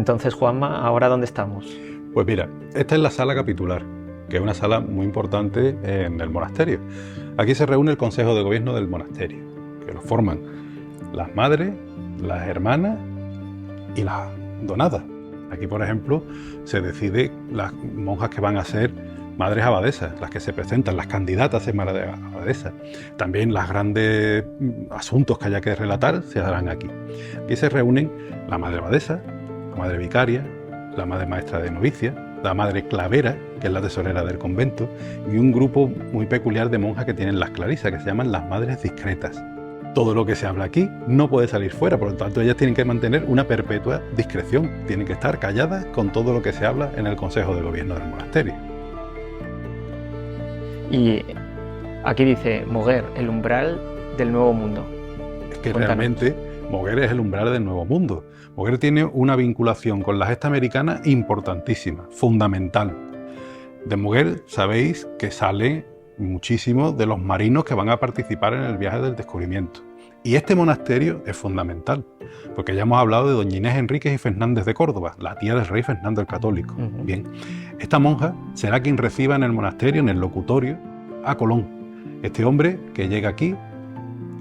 entonces, Juanma, ¿ahora dónde estamos? Pues mira, esta es la sala capitular, que es una sala muy importante en el monasterio. Aquí se reúne el Consejo de Gobierno del monasterio, que lo forman las madres, las hermanas y las donadas. Aquí, por ejemplo, se decide las monjas que van a ser madres abadesas, las que se presentan, las candidatas a ser madres abadesas. También los grandes asuntos que haya que relatar se harán aquí. Aquí se reúnen la madre abadesa, la madre vicaria, la madre maestra de novicia, la madre clavera, que es la tesorera del convento, y un grupo muy peculiar de monjas que tienen las clarisas, que se llaman las madres discretas. Todo lo que se habla aquí no puede salir fuera, por lo tanto ellas tienen que mantener una perpetua discreción, tienen que estar calladas con todo lo que se habla en el Consejo de Gobierno del monasterio. Y aquí dice Moguer, el umbral del nuevo mundo. Es que Cuéntanos. realmente Moguer es el umbral del nuevo mundo. Moguer tiene una vinculación con la gesta americana importantísima, fundamental. De Moguer sabéis que sale muchísimo de los marinos que van a participar en el viaje del descubrimiento. Y este monasterio es fundamental, porque ya hemos hablado de doña Inés Enríquez y Fernández de Córdoba, la tía del rey Fernando el Católico. Bien, esta monja será quien reciba en el monasterio, en el locutorio, a Colón. Este hombre que llega aquí,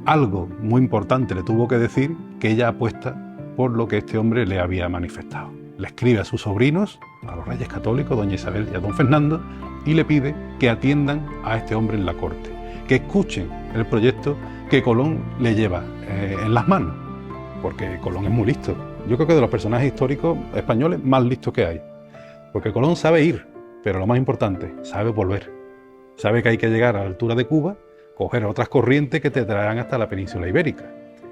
algo muy importante le tuvo que decir, que ella apuesta por lo que este hombre le había manifestado. Le escribe a sus sobrinos, a los reyes católicos, doña Isabel y a don Fernando, y le pide que atiendan a este hombre en la corte, que escuchen el proyecto que Colón le lleva en las manos, porque Colón es muy listo. Yo creo que de los personajes históricos españoles más listos que hay, porque Colón sabe ir, pero lo más importante, sabe volver. Sabe que hay que llegar a la altura de Cuba, coger otras corrientes que te traerán hasta la península ibérica.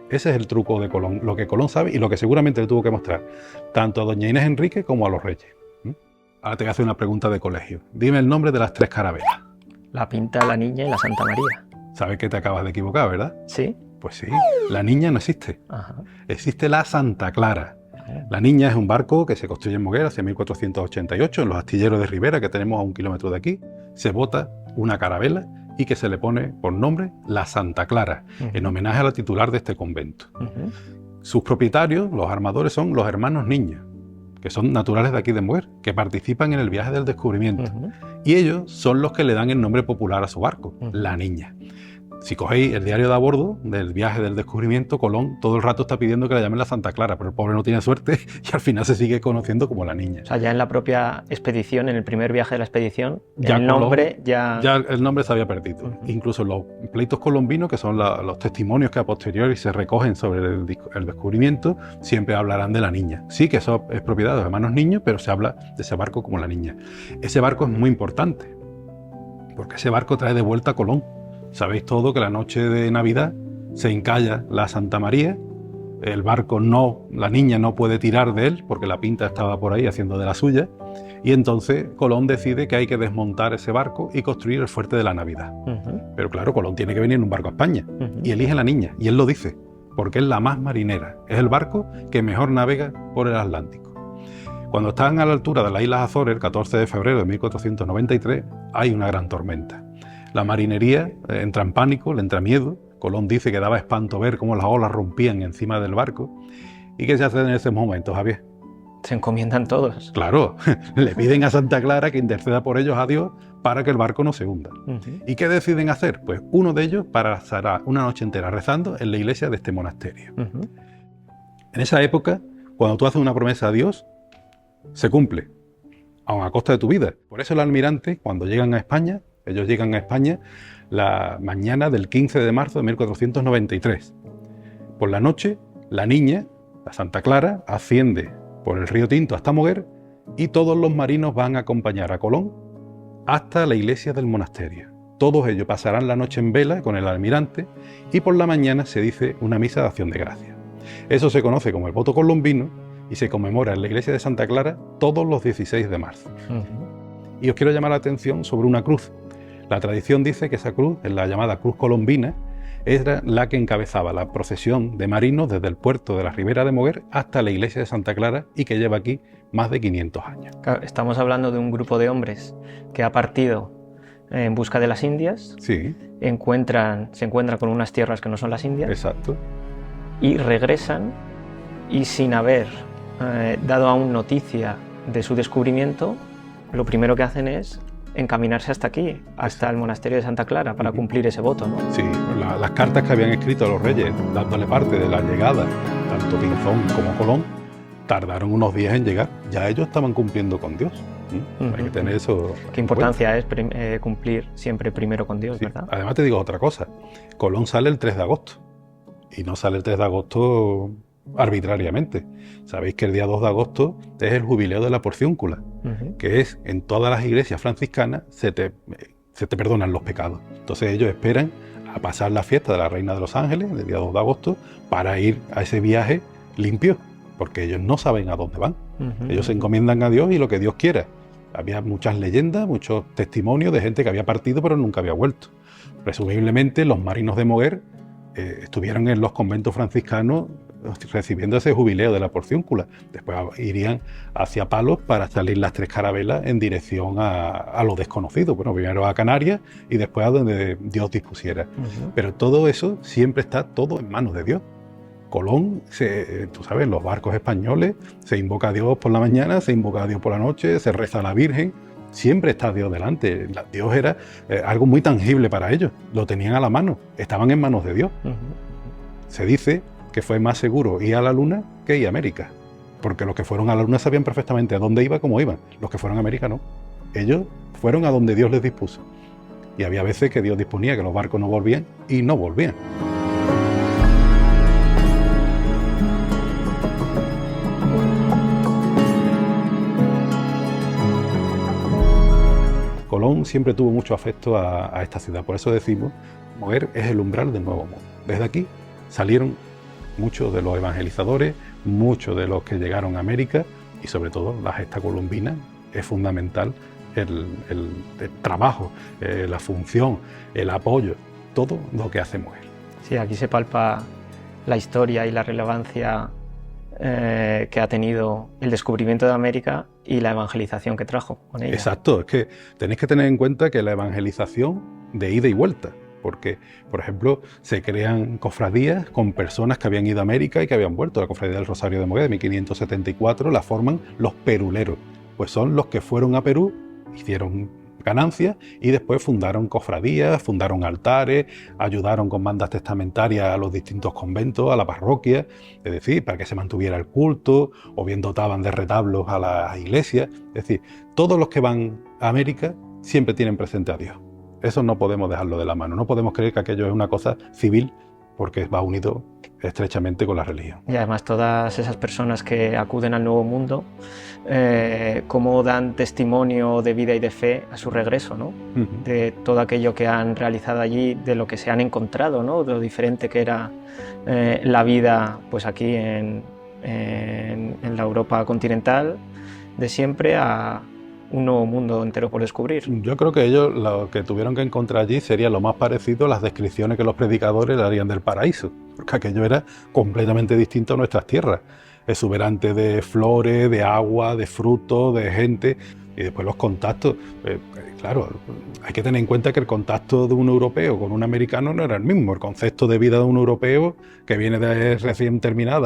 Ese es el truco de Colón, lo que Colón sabe y lo que seguramente le tuvo que mostrar, tanto a doña Inés Enrique como a los reyes. Ahora te voy a hacer una pregunta de colegio. Dime el nombre de las tres carabelas. La Pinta, la Niña y la Santa María. Sabes que te acabas de equivocar, ¿verdad? ¿Sí? Pues sí, la Niña no existe. Ajá. Existe la Santa Clara. La Niña es un barco que se construye en Moguer hacia 1488, en los astilleros de Ribera, que tenemos a 1 kilómetro de aquí. Se bota una carabela y que se le pone por nombre la Santa Clara, en homenaje a la titular de este convento. Sus propietarios, los armadores, son los hermanos Niña, que son naturales de aquí de Moguer, que participan en el viaje del descubrimiento. Y ellos son los que le dan el nombre popular a su barco, la Niña. Si cogéis el diario de a bordo del viaje del descubrimiento, Colón todo el rato está pidiendo que la llamen la Santa Clara, pero el pobre no tiene suerte y al final se sigue conociendo como la Niña. O sea, ya en la propia expedición, en el primer viaje de la expedición, ya el Colón, nombre ya... Ya el nombre se había perdido. Incluso los pleitos colombinos, que son los testimonios que a posteriori se recogen sobre el descubrimiento, siempre hablarán de la Niña. Sí que eso es propiedad de los hermanos Niños, pero se habla de ese barco como la Niña. Ese barco es muy importante, porque ese barco trae de vuelta a Colón. Sabéis todo que la noche de Navidad se encalla la Santa María, el barco la Niña no puede tirar de él porque la Pinta estaba por ahí haciendo de la suya, y entonces Colón decide que hay que desmontar ese barco y construir el fuerte de la Navidad. Pero claro, Colón tiene que venir en un barco a España y elige la Niña, y él lo dice, porque es la más marinera, es el barco que mejor navega por el Atlántico. Cuando están a la altura de las Islas Azores, el 14 de febrero de 1493, hay una gran tormenta. La marinería entra en pánico, le entra miedo. Colón dice que daba espanto ver cómo las olas rompían encima del barco. ¿Y qué se hace en ese momento, Javier? Se encomiendan todos. Claro, le piden a Santa Clara que interceda por ellos a Dios para que el barco no se hunda. ¿Y qué deciden hacer? Pues uno de ellos pasará una noche entera rezando en la iglesia de este monasterio. En esa época, cuando tú haces una promesa a Dios, se cumple, aun a costa de tu vida. Por eso el almirante, cuando llegan a España, ellos llegan a España la mañana del 15 de marzo de 1493. Por la noche, la Niña, la Santa Clara, asciende por el río Tinto hasta Moguer y todos los marinos van a acompañar a Colón hasta la iglesia del monasterio. Todos ellos pasarán la noche en vela con el almirante y por la mañana se dice una misa de acción de gracias. Eso se conoce como el voto colombino y se conmemora en la iglesia de Santa Clara todos los 16 de marzo. Y os quiero llamar la atención sobre una cruz. La tradición dice que esa cruz, en la llamada cruz colombina, era la que encabezaba la procesión de marinos desde el puerto de la Ribera de Moguer hasta la iglesia de Santa Clara y que lleva aquí más de 500 años. Claro, estamos hablando de un grupo de hombres que ha partido en busca de las Indias, sí. se encuentran con unas tierras que no son las Indias. Exacto. Y regresan y sin haber dado aún noticia de su descubrimiento, lo primero que hacen es encaminarse hasta aquí, hasta el monasterio de Santa Clara, para cumplir ese voto, ¿no? Sí, las cartas que habían escrito a los reyes, dándole parte de la llegada, tanto Pinzón como Colón, tardaron unos días en llegar. Ya ellos estaban cumpliendo con Dios. Hay que tener eso. Qué importancia es cumplir siempre primero con Dios, sí. ¿verdad? Además te digo otra cosa. Colón sale el 3 de agosto. Y no sale el 3 de agosto arbitrariamente. Sabéis que el día 2 de agosto es el jubileo de la porciúncula, que es en todas las iglesias franciscanas se te perdonan los pecados. Entonces ellos esperan a pasar la fiesta de la Reina de los Ángeles, el día 2 de agosto, para ir a ese viaje limpio, porque ellos no saben a dónde van. Ellos se encomiendan a Dios y lo que Dios quiera. Había muchas leyendas, muchos testimonios de gente que había partido pero nunca había vuelto. Presumiblemente los marinos de Moguer estuvieron en los conventos franciscanos recibiendo ese jubileo de la porciúncula. Después irían hacia Palos para salir las 3 carabelas en dirección a lo desconocido. Bueno, primero a Canarias y después a donde Dios dispusiera. Pero todo eso siempre está todo en manos de Dios. Colón, tú sabes, los barcos españoles, se invoca a Dios por la mañana, se invoca a Dios por la noche, se reza a la Virgen. Siempre está Dios delante. Dios era algo muy tangible para ellos. Lo tenían a la mano. Estaban en manos de Dios. Se dice que fue más seguro ir a la Luna que ir a América. Porque los que fueron a la Luna sabían perfectamente a dónde iba, cómo iban. Los que fueron a América no. Ellos fueron a donde Dios les dispuso. Y había veces que Dios disponía que los barcos no volvían y no volvían. Colón siempre tuvo mucho afecto a esta ciudad, por eso decimos, Moguer es el umbral del Nuevo Mundo. Desde aquí salieron muchos de los evangelizadores, muchos de los que llegaron a América y sobre todo la gesta colombina. Es fundamental el trabajo, la función, el apoyo, todo lo que hace Moguer. Sí, aquí se palpa la historia y la relevancia que ha tenido el descubrimiento de América y la evangelización que trajo con ella. Exacto, es que tenéis que tener en cuenta que la evangelización de ida y vuelta, porque, por ejemplo, se crean cofradías con personas que habían ido a América y que habían vuelto. La cofradía del Rosario de Moguer de 1574 la forman los peruleros, pues son los que fueron a Perú, hicieron ganancias y después fundaron cofradías, fundaron altares, ayudaron con mandas testamentarias a los distintos conventos, a la parroquia, es decir, para que se mantuviera el culto, o bien dotaban de retablos a las iglesias. Es decir, todos los que van a América siempre tienen presente a Dios. Eso no podemos dejarlo de la mano, no podemos creer que aquello es una cosa civil, porque va unido estrechamente con la religión. Y además todas esas personas que acuden al Nuevo Mundo, cómo dan testimonio de vida y de fe a su regreso, ¿no? De todo aquello que han realizado allí, de lo que se han encontrado, ¿no? De lo diferente que era la vida pues aquí en la Europa continental de siempre a un nuevo mundo entero por descubrir. Yo creo que ellos lo que tuvieron que encontrar allí sería lo más parecido a las descripciones que los predicadores harían del paraíso, porque aquello era completamente distinto a nuestras tierras, exuberante de flores, de agua, de frutos, de gente, y después los contactos. Claro, hay que tener en cuenta que el contacto de un europeo con un americano no era el mismo. El concepto de vida de un europeo que viene de recién terminada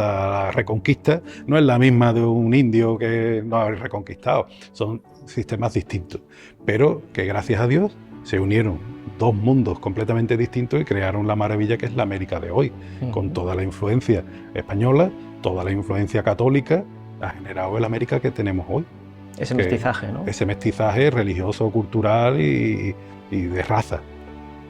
la reconquista no es la misma de un indio que no ha reconquistado. Son sistemas distintos, pero que gracias a Dios se unieron dos mundos completamente distintos y crearon la maravilla que es la América de hoy, con toda la influencia española, toda la influencia católica, ha generado el América que tenemos hoy. Ese mestizaje, ¿no? Ese mestizaje religioso, cultural y de raza,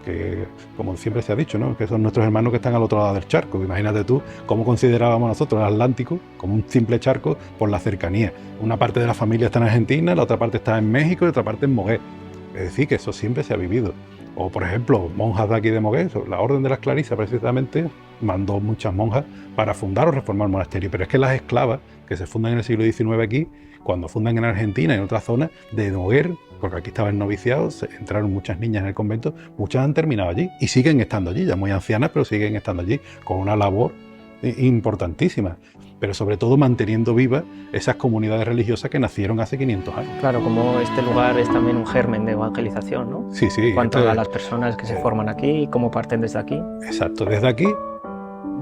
que como siempre se ha dicho, ¿no? Que son nuestros hermanos que están al otro lado del charco. Imagínate tú cómo considerábamos nosotros el Atlántico como un simple charco por la cercanía. Una parte de la familia está en Argentina, la otra parte está en México y otra parte en Moguer. Es decir, que eso siempre se ha vivido. O, por ejemplo, monjas de aquí de Moguer, la Orden de las Clarisas precisamente mandó muchas monjas para fundar o reformar el monasterio. Pero es que las esclavas que se fundan en el siglo XIX aquí, cuando fundan en Argentina y en otras zonas de Moguer, porque aquí estaba el noviciado, entraron muchas niñas en el convento, muchas han terminado allí y siguen estando allí, ya muy ancianas, pero siguen estando allí con una labor importantísima, pero sobre todo manteniendo vivas esas comunidades religiosas que nacieron hace 500 años. Claro, como este lugar es también un germen de evangelización, ¿no? Sí, sí. En cuanto a las personas que se forman aquí y cómo parten desde aquí. Exacto, desde aquí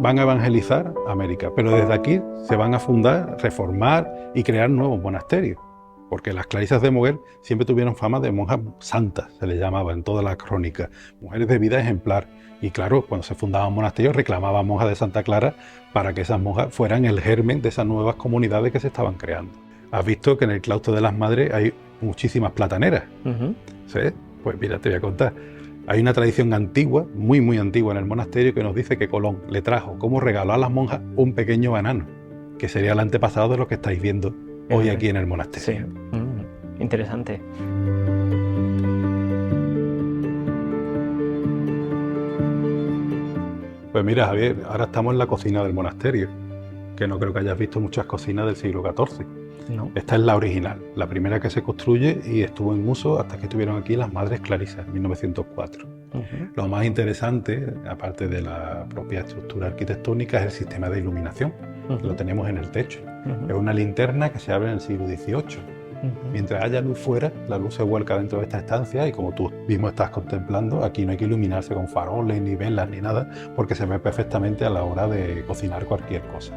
van a evangelizar América, pero desde aquí se van a fundar, reformar y crear nuevos monasterios. Porque las clarisas de Moguer siempre tuvieron fama de monjas santas, se les llamaba en todas las crónicas, mujeres de vida ejemplar. Y claro, cuando se fundaban monasterios reclamaban monjas de Santa Clara para que esas monjas fueran el germen de esas nuevas comunidades que se estaban creando. Has visto que en el claustro de las Madres hay muchísimas plataneras. ¿Sí? Pues mira, te voy a contar. Hay una tradición antigua, muy muy antigua en el monasterio, que nos dice que Colón le trajo como regalo a las monjas un pequeño banano, que sería el antepasado de lo que estáis viendo hoy aquí en el monasterio. Sí. Interesante. Pues mira, Javier, ahora estamos en la cocina del monasterio, que no creo que hayas visto muchas cocinas del siglo XIV. No. Esta es la original, la primera que se construye y estuvo en uso hasta que estuvieron aquí las Madres Clarisas, en 1904. Lo más interesante, aparte de la propia estructura arquitectónica, es el sistema de iluminación. Lo tenemos en el techo. Es una linterna que se abre en el siglo XVIII. Mientras haya luz fuera, la luz se vuelca dentro de esta estancia y como tú mismo estás contemplando, aquí no hay que iluminarse con faroles, ni velas, ni nada, porque se ve perfectamente a la hora de cocinar cualquier cosa.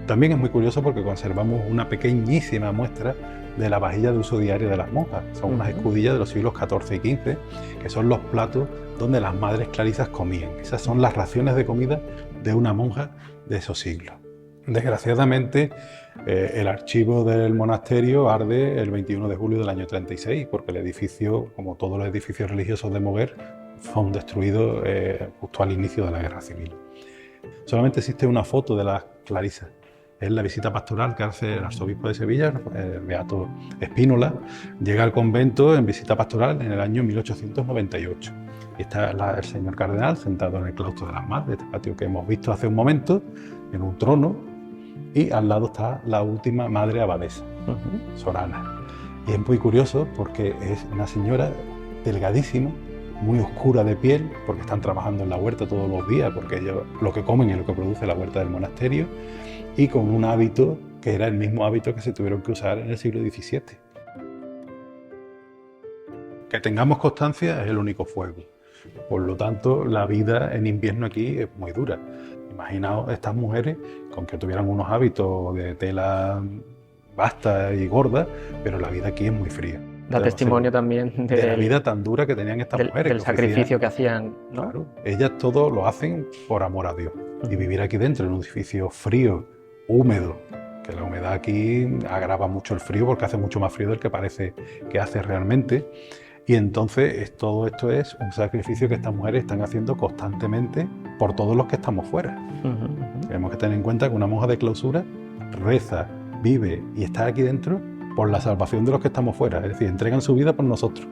También es muy curioso porque conservamos una pequeñísima muestra de la vajilla de uso diario de las monjas. Son unas escudillas de los siglos XIV y XV, que son los platos donde las madres clarisas comían. Esas son las raciones de comida de una monja de esos siglos. Desgraciadamente, el archivo del monasterio arde el 21 de julio del año 36, porque el edificio, como todos los edificios religiosos de Moguer, fueron destruidos justo al inicio de la Guerra Civil. Solamente existe una foto de las clarisas. Es la visita pastoral que hace el arzobispo de Sevilla, el beato Espínola. Llega al convento en visita pastoral en el año 1898. Y está el señor cardenal sentado en el claustro de las Madres, este patio que hemos visto hace un momento, en un trono. Y al lado está la última madre abadesa, Sorana. Y es muy curioso porque es una señora delgadísima, muy oscura de piel, porque están trabajando en la huerta todos los días, porque ellos lo que comen es lo que produce la huerta del monasterio, y con un hábito que era el mismo hábito que se tuvieron que usar en el siglo XVII. Que tengamos constancia es el único fuego. Por lo tanto, la vida en invierno aquí es muy dura. Imaginaos estas mujeres con que tuvieran unos hábitos de tela vasta y gorda, pero la vida aquí es muy fría. Da testimonio también de la vida tan dura que tenían estas mujeres. Del sacrificio que hacían, ¿no? Claro, ellas todo lo hacen por amor a Dios. Y vivir aquí dentro, en un edificio frío, húmedo, que la humedad aquí agrava mucho el frío porque hace mucho más frío del que parece que hace realmente. Y entonces todo esto es un sacrificio que estas mujeres están haciendo constantemente por todos los que estamos fuera. Tenemos que tener en cuenta que una monja de clausura reza, vive y está aquí dentro por la salvación de los que estamos fuera. Es decir, entregan su vida por nosotros.